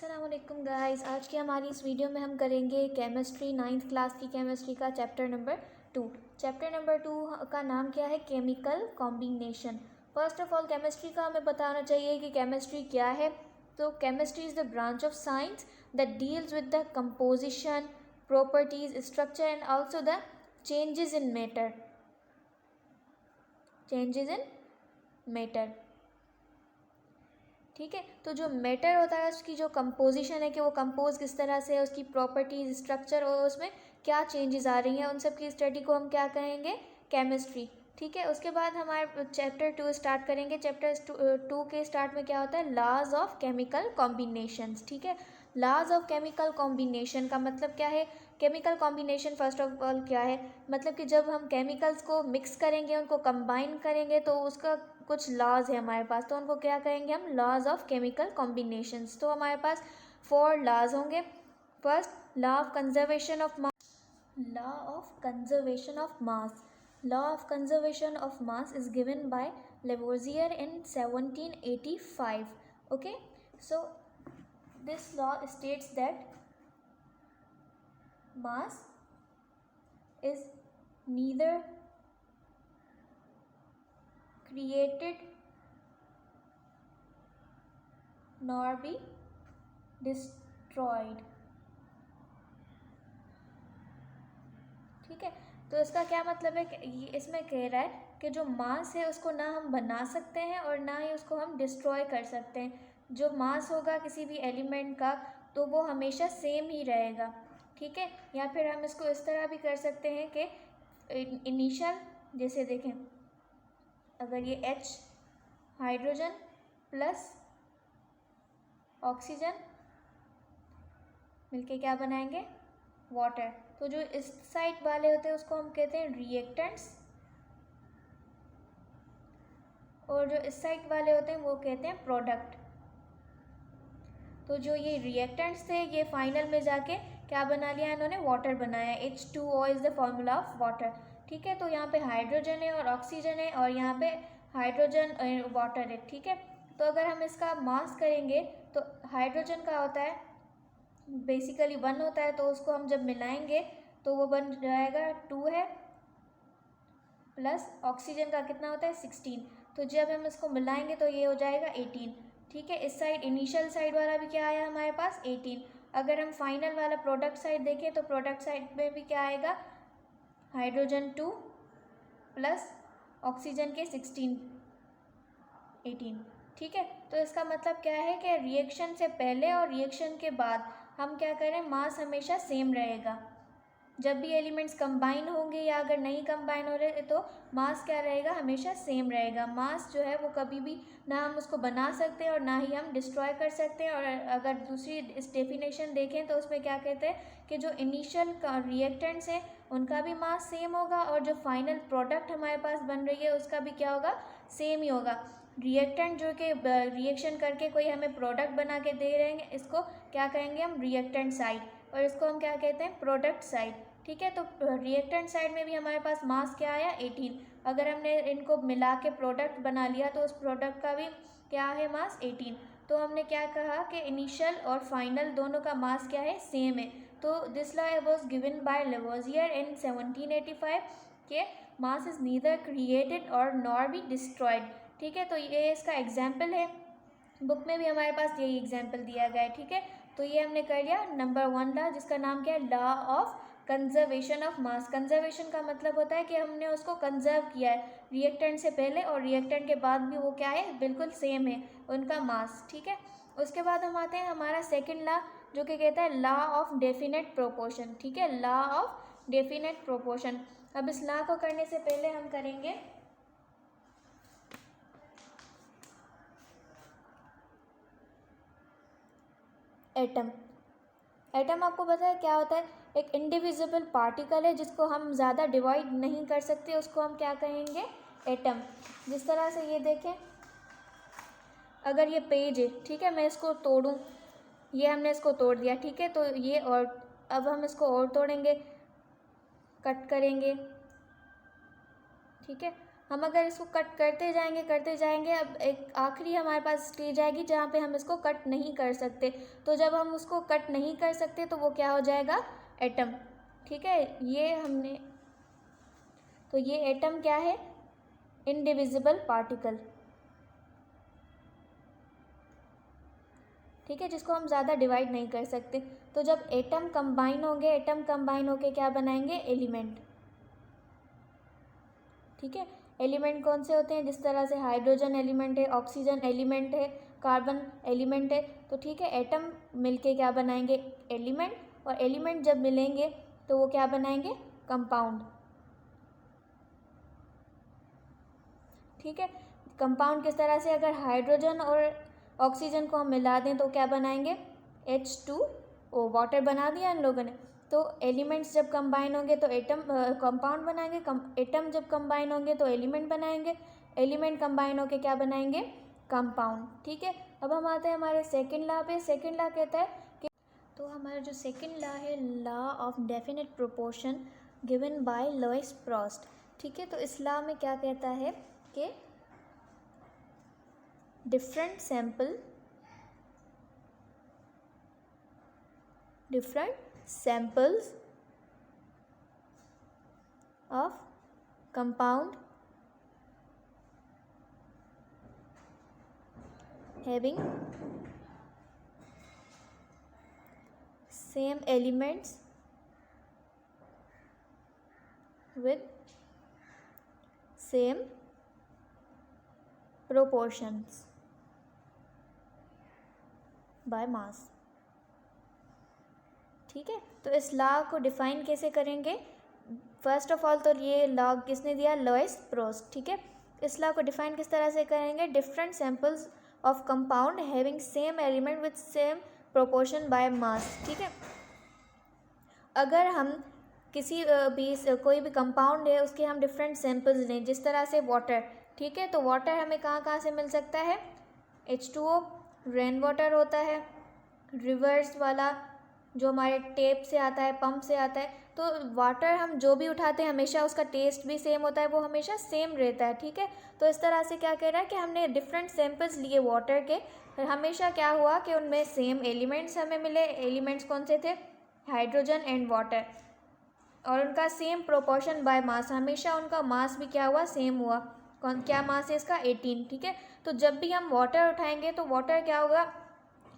अस्सलामुअलैकुम गाइस, आज की हमारी इस वीडियो में हम करेंगे केमिस्ट्री 9th क्लास की केमिस्ट्री का चैप्टर नंबर 2। चैप्टर नंबर 2 का नाम क्या है? Chemical combination. First of all chemistry का हमें बताना चाहिए कि केमिस्ट्री क्या है। तो chemistry is the branch of science that deals with the composition, properties, structure and also the changes in matter. ठीक है, तो जो मैटर होता है उसकी जो कंपोजिशन है कि वो कंपोज किस तरह से है, उसकी प्रॉपर्टीज, स्ट्रक्चर और उसमें क्या चेंजेस आ रही हैं, उन सब की स्टडी को हम क्या कहेंगे? केमिस्ट्री। ठीक है, उसके बाद हमारे चैप्टर 2 स्टार्ट करेंगे। चैप्टर 2 के स्टार्ट में क्या होता है? Laws of chemical combinations. ठीक है, लॉज ऑफ केमिकल कॉम्बिनेशन का मतलब क्या है? Chemical combination first of all क्या है? मतलब कि जब हम केमिकल्स को मिक्स करेंगे, उनको कंबाइन करेंगे तो उसका कुछ लॉज है हमारे पास, तो उनको क्या कहेंगे हम? Laws of chemical combinations. तो हमारे पास 4 लॉज होंगे। First, law of conservation of mass. Law of conservation of mass is given by Lavoisier in 1785. Okay, so this law states that mass is neither created nor be destroyed. ठीक है, तो इसका क्या मतलब है कि इसमें कह रहा है कि जो मास है उसको ना हम बना सकते हैं और ना ही उसको हम डिस्ट्रॉय कर सकते हैं। जो मास होगा किसी भी एलिमेंट का तो वो हमेशा सेम ही रहेगा। ठीक है, या फिर हम इसको इस तरह भी कर सकते हैं कि इनिशियल, जैसे देखें, अगर ये H हाइड्रोजन प्लस ऑक्सीजन मिलके क्या बनाएंगे? वाटर। तो जो इस साइड वाले होते हैं उसको हम कहते हैं रिएक्टेंट्स, और जो इस साइड वाले होते हैं वो कहते हैं प्रोडक्ट। तो जो ये रिएक्टेंट्स थे ये फाइनल में जाके क्या बना लिया इन्होंने? वाटर बनाया। H2O is the formula of water. ठीक है, तो यहाँ पे हाइड्रोजन है और ऑक्सीजन है और यहाँ पे हाइड्रोजन वाटर है। ठीक है, तो अगर हम इसका मास करेंगे तो हाइड्रोजन का होता है बेसिकली 1 होता है, तो उसको हम जब मिलाएंगे तो वो बन जाएगा 2 है, प्लस ऑक्सीजन का कितना होता है? 16। तो जब हम इसको मिलाएंगे तो ये हो जाएगा 18। ठीक है, इस साइड इनिशियल साइड वाला भी क्या आया हमारे पास? 18। अगर हम फाइनल वाला प्रोडक्ट साइड देखें तो प्रोडक्ट साइड में भी क्या आएगा? हाइड्रोजन 2 प्लस ऑक्सीजन के 16, 18। ठीक है, तो इसका मतलब क्या है कि रिएक्शन से पहले और रिएक्शन के बाद हम क्या करें? मास हमेशा सेम रहेगा। जब भी एलिमेंट्स कंबाइन होंगे या अगर नहीं कंबाइन हो रहे तो मास क्या रहेगा? हमेशा सेम रहेगा। मास जो है वो कभी भी ना हम उसको बना सकते हैं और ना ही हम डिस्ट्रॉय कर सकते हैं। और अगर दूसरी इस डेफिनेशन देखें तो उसमें क्या कहते हैं कि जो इनिशियल रिएक्टेंट्स हैं उनका भी मास सेम होगा और जो फाइनल प्रोडक्ट हमारे पास बन रही है उसका भी क्या होगा? सेम ही होगा। रिएक्टेंट जो कि रिएक्शन करके कोई हमें प्रोडक्ट बना के दे रहे हैं, इसको क्या कहेंगे हम? रिएक्टेंट साइड, और इसको हम क्या कहते हैं? Product side. ठीक है, तो रिएक्टेंट साइड में भी हमारे पास मास क्या आया? 18। अगर हमने इनको मिला के प्रोडक्ट बना लिया तो उस प्रोडक्ट का भी क्या है? मास 18। तो हमने क्या कहा कि इनिशियल और फाइनल दोनों का मास क्या है? सेम है। तो this law was given by Lavoisier in 1785 के मास इज नीदर क्रिएटेड और नॉर बी डिस्ट्रॉयड। ठीक है, तो ये इसका एग्जाम्पल है, बुक में भी हमारे पास यही एग्जाम्पल दिया गया है। ठीक है, तो ये हमने कर लिया नंबर 1 लॉ, जिसका नाम क्या है? Law of conservation of mass. Conservation का मतलब होता है कि हमने उसको कंजर्व किया है, रिएक्टेंट से पहले और रिएक्टेंट के बाद भी वो क्या है? बिल्कुल सेम है उनका मास। ठीक है, उसके बाद हम आते हैं हमारा सेकंड लॉ, जो कि कहता है लॉ ऑफ डेफिनेट प्रोपोर्शन। ठीक है, लॉ ऑफ डेफिनेट प्रोपोर्शन। अब इस लॉ को करने से पहले हम करेंगे एटम। एटम आपको पता है क्या होता है? एक इंडिविजिबल पार्टिकल है जिसको हम ज़्यादा डिवाइड नहीं कर सकते, उसको हम क्या कहेंगे? एटम। जिस तरह से ये देखें, अगर ये पेज है, ठीक है, मैं इसको तोड़ूं, ये हमने इसको तोड़ दिया। ठीक है, तो ये, और अब हम इसको और तोड़ेंगे, कट करेंगे। ठीक है, हम अगर इसको कट करते जाएंगे, अब एक आखिरी हमारे पास स्टेज आएगी जहाँ पे हम इसको कट नहीं कर सकते। तो जब हम उसको कट नहीं कर सकते तो वो क्या हो जाएगा, एटम। ठीक है, ये एटम क्या है, इनडिविजिबल पार्टिकल। ठीक है, जिसको हम ज़्यादा डिवाइड नहीं कर सकते। तो जब एटम कंबाइन होके क्या बनाएंगे, एलिमेंट। ठीक है, एलिमेंट कौन से होते हैं, जिस तरह से हाइड्रोजन एलिमेंट है, ऑक्सीजन एलिमेंट है, कार्बन एलिमेंट है। तो ठीक है, एटम मिलके क्या बनाएंगे, एलिमेंट, और एलिमेंट जब मिलेंगे तो वो क्या बनाएंगे, कंपाउंड। ठीक है, कंपाउंड किस तरह से, अगर हाइड्रोजन और ऑक्सीजन को हम मिला दें तो क्या बनाएंगे, H2O, वाटर बना दिया इन लोगों ने। तो एलिमेंट्स जब कंबाइन होंगे तो एटम कंपाउंड बनाएंगे, एटम जब कंबाइन होंगे तो एलिमेंट बनाएंगे, एलिमेंट कंबाइन होके क्या बनाएंगे, कंपाउंड। ठीक है, अब हम आते हैं हमारे सेकंड लॉ पे। सेकंड लॉ कहता है कि, तो हमारा जो सेकंड लॉ है, law of definite proportion given by Louis Proust. ठीक है, तो इस लॉ में क्या कहता है कि different samples of compound having same elements with same proportions by mass। ठीक है, तो इस लॉ को डिफाइन कैसे करेंगे, फर्स्ट ऑफ ऑल तो ये लॉ किसने दिया, लुईस प्रॉस्ट। ठीक है, इस लॉ को डिफाइन किस तरह से करेंगे, different samples of compound having same element with same proportion by mass. ठीक है, अगर हम किसी कोई भी कंपाउंड है उसके हम डिफरेंट सैम्पल्स लें, जिस तरह से वाटर। ठीक है, तो वाटर हमें कहाँ से मिल सकता है, H2O, रेन वाटर होता है, रिवर्स वाला जो हमारे टेप से आता है, पंप से आता है। तो वाटर हम जो भी उठाते हैं हमेशा उसका टेस्ट भी सेम होता है, वो हमेशा सेम रहता है। ठीक है, तो इस तरह से क्या कह रहा है कि हमने डिफरेंट सैंपल्स लिए वाटर के, हमेशा क्या हुआ कि उनमें सेम एलिमेंट्स हमें मिले। एलिमेंट्स कौन से थे, हाइड्रोजन एंड वाटर, और उनका सेम प्रोपोर्शन बाय मास, हमेशा उनका मास भी क्या हुआ, सेम हुआ। क्या मास है इसका, 18। ठीक है, तो जब भी हम वाटर उठाएंगे तो वाटर क्या होगा,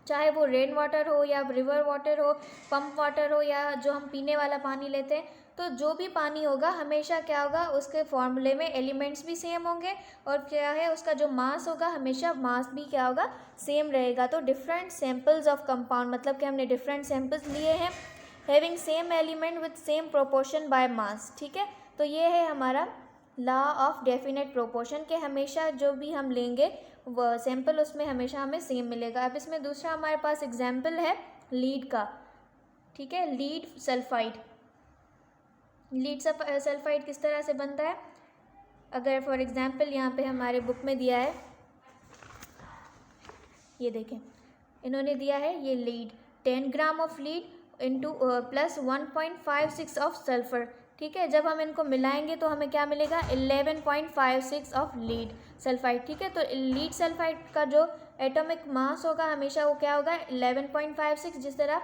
चाहे वो रेन वाटर हो या रिवर वाटर हो, पंप वाटर हो, या जो हम पीने वाला पानी लेते हैं, तो जो भी पानी होगा हमेशा क्या होगा, उसके फॉर्मूले में एलिमेंट्स भी सेम होंगे, और क्या है उसका जो मास होगा, हमेशा मास भी क्या होगा, सेम रहेगा। तो डिफरेंट सैम्पल्स ऑफ कंपाउंड, मतलब कि हमने डिफरेंट सैम्पल्स लिए हैं having same element with same proportion by mass. ठीक है, तो ये है हमारा लॉ ऑफ डेफिनेट प्रोपोर्शन के, हमेशा जो भी हम लेंगे वो सैम्पल उसमें हमेशा हमें सेम मिलेगा। अब इसमें दूसरा हमारे पास एग्जाम्पल है लीड का। ठीक है, लीड सल्फाइड। लीड सल्फाइड किस तरह से बनता है, अगर फॉर एग्जाम्पल यहाँ पे हमारे बुक में दिया है, ये देखें इन्होंने दिया है, ये lead 10 gram of lead into plus 1.56 of sulphur. ठीक है, जब हम इनको मिलाएंगे तो हमें क्या मिलेगा, 11.56 ऑफ लीड सल्फाइड। ठीक है, तो लीड सल्फाइड का जो एटॉमिक मास होगा हमेशा वो क्या होगा, 11.56, जिस तरह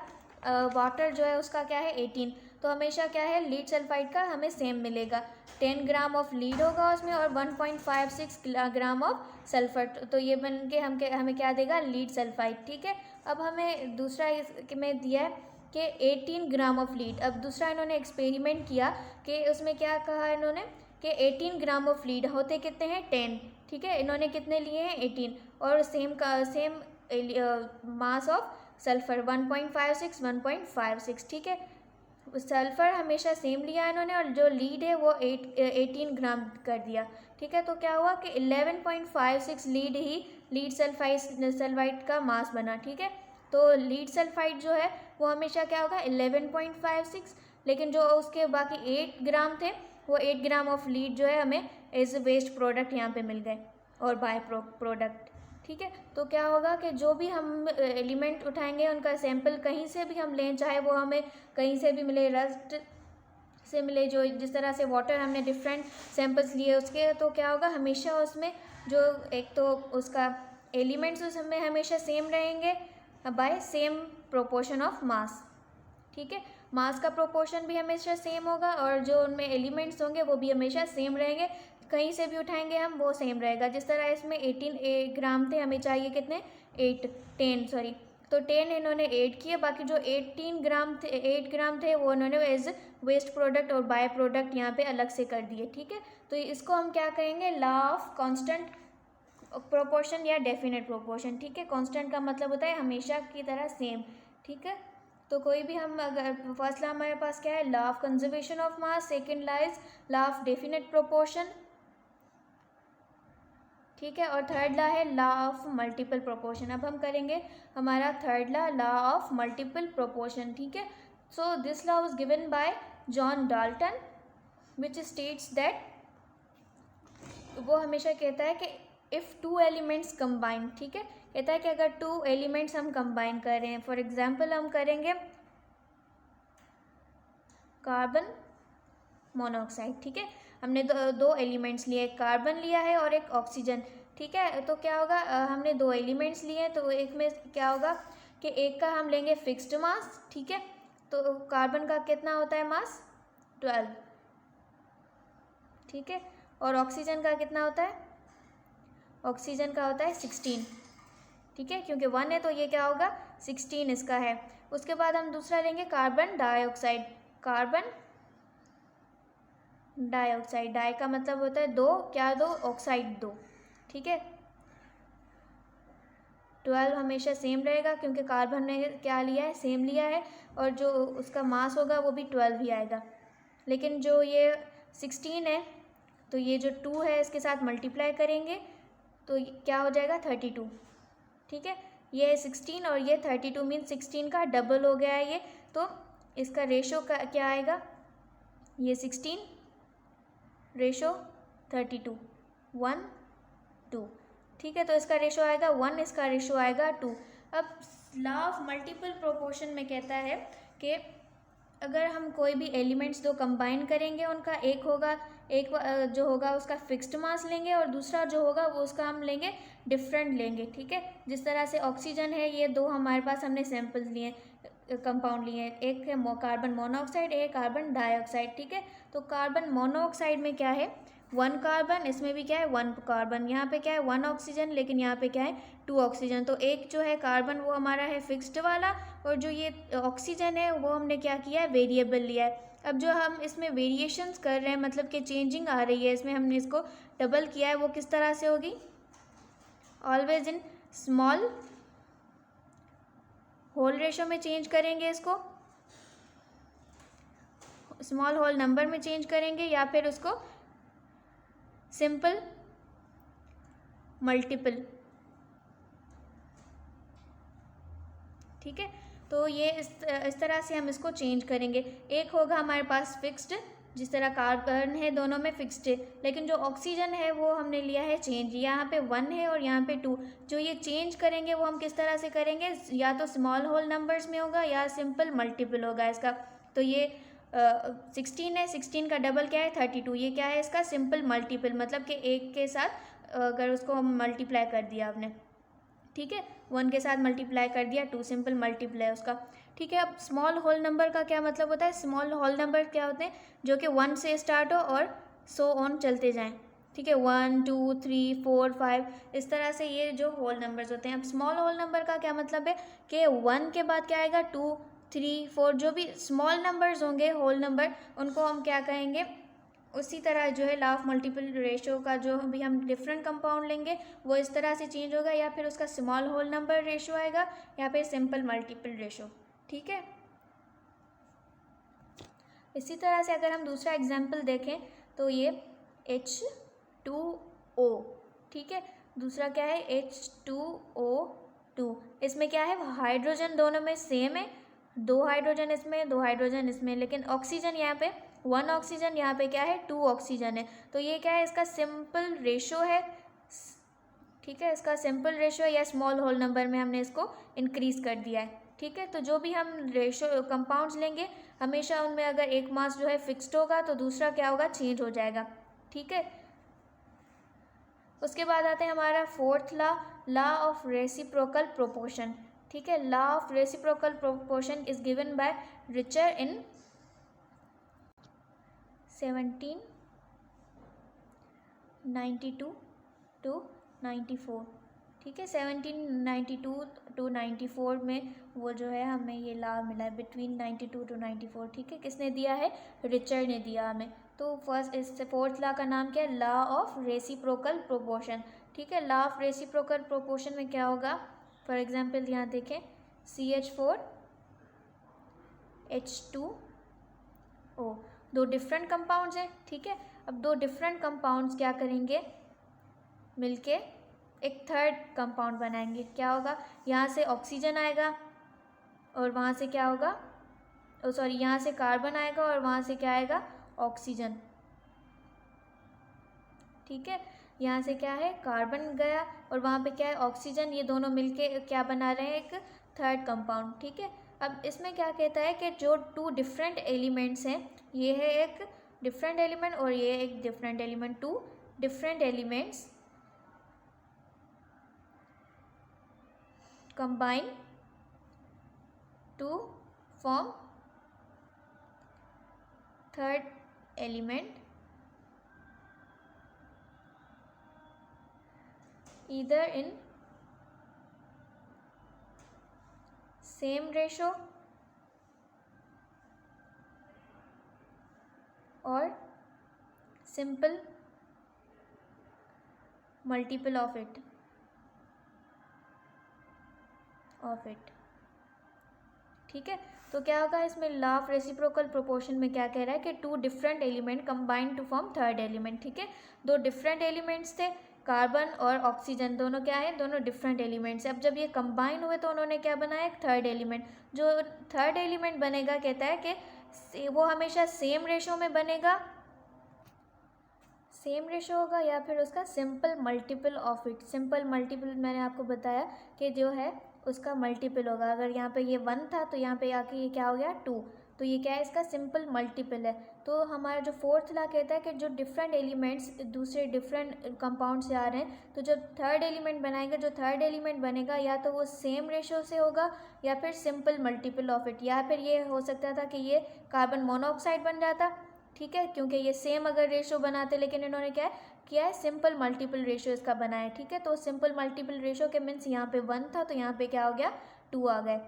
वाटर जो है उसका क्या है, 18। तो हमेशा क्या है, लीड सल्फाइड का हमें सेम मिलेगा, 10 ग्राम ऑफ लीड होगा उसमें और 1.56 ग्राम ऑफ सल्फर। तो ये बन के हमें क्या देगा, लीड सल्फाइड। ठीक है, अब हमें दूसरा इसमें दिया है कि 18 ग्राम ऑफ लीड। अब दूसरा इन्होंने एक्सपेरिमेंट किया कि उसमें क्या कहा इन्होंने कि 18 ग्राम ऑफ लीड होते कितने हैं, 10। ठीक है, इन्होंने कितने लिए हैं, 18, और सेम मास ऑफ सल्फर 1.56 1.56। ठीक है, सल्फर हमेशा सेम लिया इन्होंने और जो लीड है वो 18 ग्राम कर दिया। ठीक है, तो क्या हुआ कि 11.56 लीड ही लीड सल्फाइड का मास बना। ठीक है, तो लीड सल्फाइड जो है वो हमेशा क्या होगा, 11.56, लेकिन जो उसके बाकी 8 ग्राम थे वो 8 ग्राम ऑफ लीड जो है हमें एज वेस्ट प्रोडक्ट यहाँ पे मिल गए और बाय प्रोडक्ट। ठीक है, तो क्या होगा कि जो भी हम एलिमेंट उठाएंगे उनका सैंपल कहीं से भी हम लें, चाहे वो हमें कहीं से भी मिले, रस्ट सिमिलर जो जिस तरह से वाटर हमने डिफरेंट सैंपल्स लिए उसके, तो क्या होगा हमेशा उसमें जो एक तो उसका एलिमेंट्स उसमें हमेशा सेम रहेंगे by same proportion of mass. ठीक है, मास का प्रोपोर्शन भी हमेशा सेम होगा और जो उनमें एलिमेंट्स होंगे वो भी हमेशा सेम रहेंगे, कहीं से भी उठाएंगे हम वो सेम रहेगा। जिस तरह इसमें 18 ग्राम थे, हमें चाहिए कितने 10 तो 10 इन्होंने ऐड किए, बाकी जो 8 ग्राम थे वो इन्होंने एज वेस्ट प्रोडक्ट और बाय प्रोडक्ट यहाँ पे अलग से कर दिए। ठीक है, तो इसको हम क्या कहेंगे, लॉ ऑफ कांस्टेंट प्रोपोर्शन या डेफिनेट प्रोपोर्शन। ठीक है, कांस्टेंट का मतलब होता है हमेशा की तरह सेम। ठीक है, तो कोई भी हम अगर फर्स्ट लॉ हमारे पास क्या है, law of conservation of mass, second law is law of definite proportion. ठीक है, और थर्ड लॉ है लॉ ऑफ मल्टीपल प्रोपोर्शन। अब हम करेंगे हमारा third law, law of multiple proportion. ठीक है, so this law was given bye John Dalton which states that, वो हमेशा कहता है कि इफ़ टू एलिमेंट्स कंबाइन, ठीक है, कहता है कि अगर टू एलिमेंट्स हम कंबाइन कर रहे हैं, फॉर एग्जांपल हम करेंगे कार्बन मोनोऑक्साइड। ठीक है, हमने दो एलिमेंट्स लिए, एक कार्बन लिया है और एक ऑक्सीजन। ठीक है, तो क्या होगा, हमने दो एलिमेंट्स लिए हैं, तो एक में क्या होगा कि एक का हम लेंगे फिक्स्ड मास। ठीक है, तो कार्बन का कितना होता है मास 12। ठीक है, और ऑक्सीजन का कितना होता है, ऑक्सीजन का होता है 16। ठीक है, क्योंकि 1 है तो ये क्या होगा 16 इसका है। उसके बाद हम दूसरा लेंगे carbon dioxide. Carbon dioxide, di का मतलब होता है दो, क्या दो, ऑक्साइड दो। ठीक है, 12 हमेशा सेम रहेगा क्योंकि कार्बन ने क्या लिया है, सेम लिया है, और जो उसका मास होगा वो भी 12 ही आएगा। लेकिन जो ये 16 है तो ये जो 2 है इसके साथ मल्टीप्लाई करेंगे तो क्या हो जाएगा 32। ठीक है, ये 16 और ये 32 मीन 16 का डबल हो गया है ये, तो इसका रेशो का क्या आएगा, ये 16 रेशो 32 1 2। ठीक है, तो इसका रेशो आएगा 1, इसका रेशो आएगा 2। अब लॉ ऑफ मल्टीपल प्रोपोर्शन में कहता है कि अगर हम कोई भी एलिमेंट्स दो कंबाइन करेंगे, उनका एक होगा, एक जो होगा उसका फिक्स्ड मास लेंगे और दूसरा जो होगा वो उसका हम लेंगे डिफरेंट लेंगे। ठीक है, जिस तरह से ऑक्सीजन है, ये दो हमारे पास हमने सैंपल्स लिए, कंपाउंड लिए, एक है कार्बन मोनोऑक्साइड, एक कार्बन डाइऑक्साइड। ठीक है, तो कार्बन मोनोऑक्साइड में क्या है 1 कार्बन, इसमें भी क्या है 1 कार्बन, यहाँ पे क्या है 1 ऑक्सीजन, लेकिन यहाँ पे क्या है 2 ऑक्सीजन। तो एक जो है कार्बन वो हमारा है फिक्स्ड वाला, और जो ये ऑक्सीजन है वो हमने क्या किया है वेरिएबल लिया है। अब जो हम इसमें वेरिएशंस कर रहे हैं, मतलब कि चेंजिंग आ रही है इसमें, हमने इसको डबल किया है, वो किस तरह से होगी, always in small whole ratio में चेंज करेंगे, इसको स्मॉल होल नंबर में चेंज करेंगे, या फिर उसको सिंपल मल्टीपल। ठीक है, तो ये इस तरह से हम इसको चेंज करेंगे। एक होगा हमारे पास फिक्स्ड, जिस तरह कार्बन है दोनों में फिक्स्ड है, लेकिन जो ऑक्सीजन है वो हमने लिया है चेंज, यहाँ पे 1 है और यहाँ पे 2। जो ये चेंज करेंगे वो हम किस तरह से करेंगे, या तो स्मॉल होल नंबर्स में होगा या सिंपल मल्टीपल होगा इसका। तो ये 16 है, 16 का डबल क्या है 32, ये क्या है इसका सिंपल मल्टीपल, मतलब कि एक के साथ अगर उसको हम मल्टीप्लाई कर दिया आपने, ठीक है, 1 के साथ मल्टीप्लाई कर दिया, 2 सिंपल मल्टीप्लाई उसका। ठीक है, अब स्मॉल होल नंबर का क्या मतलब होता है, स्मॉल होल नंबर क्या होते हैं, जो कि 1 से स्टार्ट हो और सो ऑन चलते जाएं। ठीक है, 1 2 3 4 5 इस तरह से ये जो होल नंबर्स होते हैं। अब स्मॉल होल नंबर का क्या मतलब है कि 1 के बाद क्या आएगा 2 3 4, जो भी स्मॉल नंबर्स होंगे होल नंबर, उनको हम क्या कहेंगे, उसी तरह जो है लॉ ऑफ मल्टीपल रेशो का जो भी हम डिफरेंट कंपाउंड लेंगे वो इस तरह से चेंज होगा, या फिर उसका स्मॉल होल नंबर रेशो आएगा या फिर सिंपल मल्टीपल रेशो। ठीक है, इसी तरह से अगर हम दूसरा एग्जांपल देखें तो ये H2O, ठीक है, दूसरा क्या है H2O2, इसमें क्या है हाइड्रोजन दोनों में सेम है, 2 हाइड्रोजन इसमें 2 हाइड्रोजन इसमें, लेकिन ऑक्सीजन यहाँ पे 1 ऑक्सीजन, यहाँ पे क्या है 2 ऑक्सीजन है। तो ये क्या है इसका सिंपल रेशो है। ठीक है, इसका सिंपल रेशो है, या स्मॉल होल नंबर में हमने इसको इंक्रीज कर दिया है। ठीक है। तो जो भी हम रेशो कंपाउंड्स लेंगे हमेशा उनमें अगर एक मास जो है फिक्स्ड होगा तो दूसरा क्या होगा, चेंज हो जाएगा, ठीक है। उसके बाद आते हैं हमारा fourth law of reciprocal proportion, ठीक है। Law of reciprocal proportion is given by Richter in 1792 to 94, ठीक है। 1792 to 94 में वो जो है हमें ये लॉ मिला है, बिटवीन 92 to 94, ठीक है। किसने दिया है, रिचर ने दिया हमें। तो फर्स्ट इस फोर्थ लॉ का नाम क्या है, लॉ ऑफ रेसिप्रोकल प्रोपोर्शन, ठीक है। लॉ ऑफ रेसिप्रोकल प्रोपोर्शन में क्या होगा, फॉर एग्जांपल यहाँ देखें CH4H2O, दो डिफरेंट कंपाउंड्स हैं, ठीक है। अब दो डिफरेंट कंपाउंड्स क्या करेंगे, मिलके एक थर्ड कंपाउंड बनाएंगे। क्या होगा, यहाँ से ऑक्सीजन आएगा और वहाँ से क्या होगा, सॉरी यहाँ से कार्बन आएगा और वहाँ से क्या आएगा, ऑक्सीजन, ठीक है। यहाँ से क्या है, कार्बन गया और वहाँ पे क्या है, ऑक्सीजन, ये दोनों मिलके क्या बना रहे हैं, एक थर्ड कंपाउंड, ठीक है। अब इसमें क्या कहता है कि जो टू डिफरेंट एलिमेंट्स हैं, ये है एक डिफरेंट एलिमेंट और ये एक different element, two different elements combine to form third element either in same ratio or simple multiple of it, ठीक है। तो क्या होगा इसमें, लॉ ऑफ रेसिप्रोकल प्रोपोर्शन में क्या कह रहा है कि two different element combine to form third element, ठीक है। दो डिफरेंट एलिमेंट्स थे, कार्बन और ऑक्सीजन, दोनों क्या है, दोनों डिफरेंट एलिमेंट्स। अब जब ये कंबाइन हुए तो उन्होंने क्या बनाया, एक थर्ड एलिमेंट। जो थर्ड एलिमेंट बनेगा कहता है कि वो हमेशा सेम रेशो में बनेगा, सेम रेशो होगा, या फिर उसका simple multiple of it. Simple multiple मैंने आपको बताया कि जो है उसका मल्टीपल होगा। अगर यहाँ पे ये 1 था तो यहाँ पे आके ये क्या हो गया, 2, तो ये क्या है, इसका सिंपल मल्टीपल है। तो हमारा जो फोर्थ लॉ कहता है कि जो डिफरेंट एलिमेंट्स दूसरे डिफरेंट कंपाउंड से आ रहे हैं, तो जब थर्ड एलिमेंट बनाएंगे, जो थर्ड एलिमेंट बनेगा या तो वो सेम रेशो से होगा या फिर सिंपल मल्टीपल ऑफ इट, या फिर ये हो सकता था कि ये कार्बन मोनोऑक्साइड बन जाता, ठीक है, क्योंकि ये सेम अगर रेशो बनाते, लेकिन इन्होंने क्या किया है, सिंपल मल्टीपल रेशो इसका बनाया, ठीक है। तो सिंपल मल्टीपल रेशो के मीन्स यहाँ पे 1 था तो यहाँ पे क्या हो गया, 2 आ गए,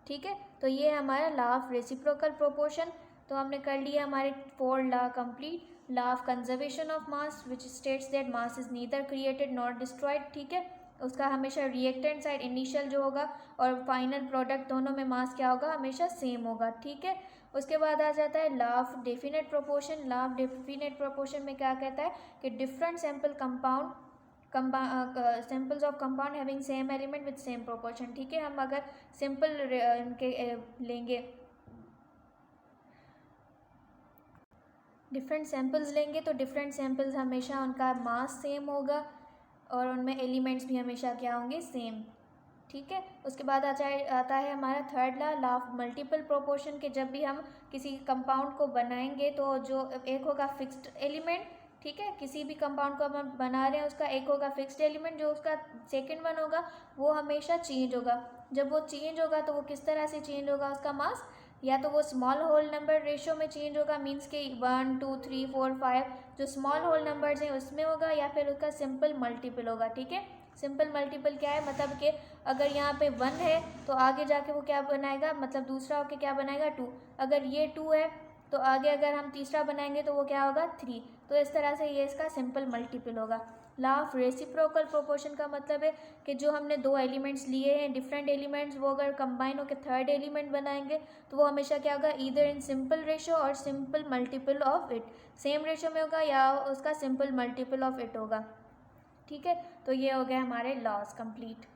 ठीक है। तो ये है हमारा लॉ ऑफ रेसिप्रोकल प्रोपोर्शन। तो हमने कर लिया हमारे 4 law complete. Law of conservation of mass which states that mass is neither created not destroyed, ठीक है। उसका हमेशा रिएक्टेंट साइड इनिशियल जो होगा और फाइनल प्रोडक्ट दोनों में मास क्या होगा, हमेशा सेम होगा, ठीक है। उसके बाद आ जाता है law of definite proportion. Law of definite proportion में क्या कहता है कि different sample compound samples of compound having same element with same proportion, ठीक है। हम अगर सिंपल इनके लेंगे, डिफरेंट सैम्पल्स लेंगे तो डिफरेंट सैम्पल्स हमेशा उनका मास सेम होगा और उनमें एलिमेंट्स भी हमेशा क्या होंगे, सेम, ठीक है। उसके बाद आता है हमारा third law of multiple proportion के जब भी हम किसी कंपाउंड को बनाएंगे तो जो एक होगा फिक्स्ड एलिमेंट, ठीक है, किसी भी कंपाउंड को हम बना रहे हैं उसका एक होगा फिक्स्ड एलिमेंट, जो उसका सेकंड वन होगा वो हमेशा चेंज होगा। जब वो चेंज होगा तो वो किस तरह से चेंज होगा, उसका मास या तो वो स्मॉल होल नंबर रेशियो में चेंज होगा, मीन्स कि 1 2 3 4 5 जो स्मॉल होल नंबर्स हैं उसमें होगा, या फिर उसका सिंपल मल्टीपल होगा, ठीक है। सिंपल मल्टीपल क्या है, मतलब कि अगर यहाँ पे 1 है तो आगे जाके वो क्या बनाएगा, मतलब दूसरा होके क्या बनाएगा, 2। अगर ये 2 है तो आगे अगर हम तीसरा बनाएंगे तो वो क्या होगा, 3। तो इस तरह से ये इसका सिंपल मल्टीपल होगा। लॉ ऑफ रेसिप्रोकल प्रोपोर्शन का मतलब है कि जो हमने दो एलिमेंट्स लिए हैं, डिफरेंट एलिमेंट्स, वो अगर कंबाइन होकर थर्ड एलिमेंट बनाएंगे तो वो हमेशा क्या होगा, ईदर इन सिंपल रेशो और simple multiple of it, same ratio में होगा या उसका सिंपल मल्टीपल ऑफ इट होगा, ठीक है। तो ये हो गया हमारे लॉज कंप्लीट।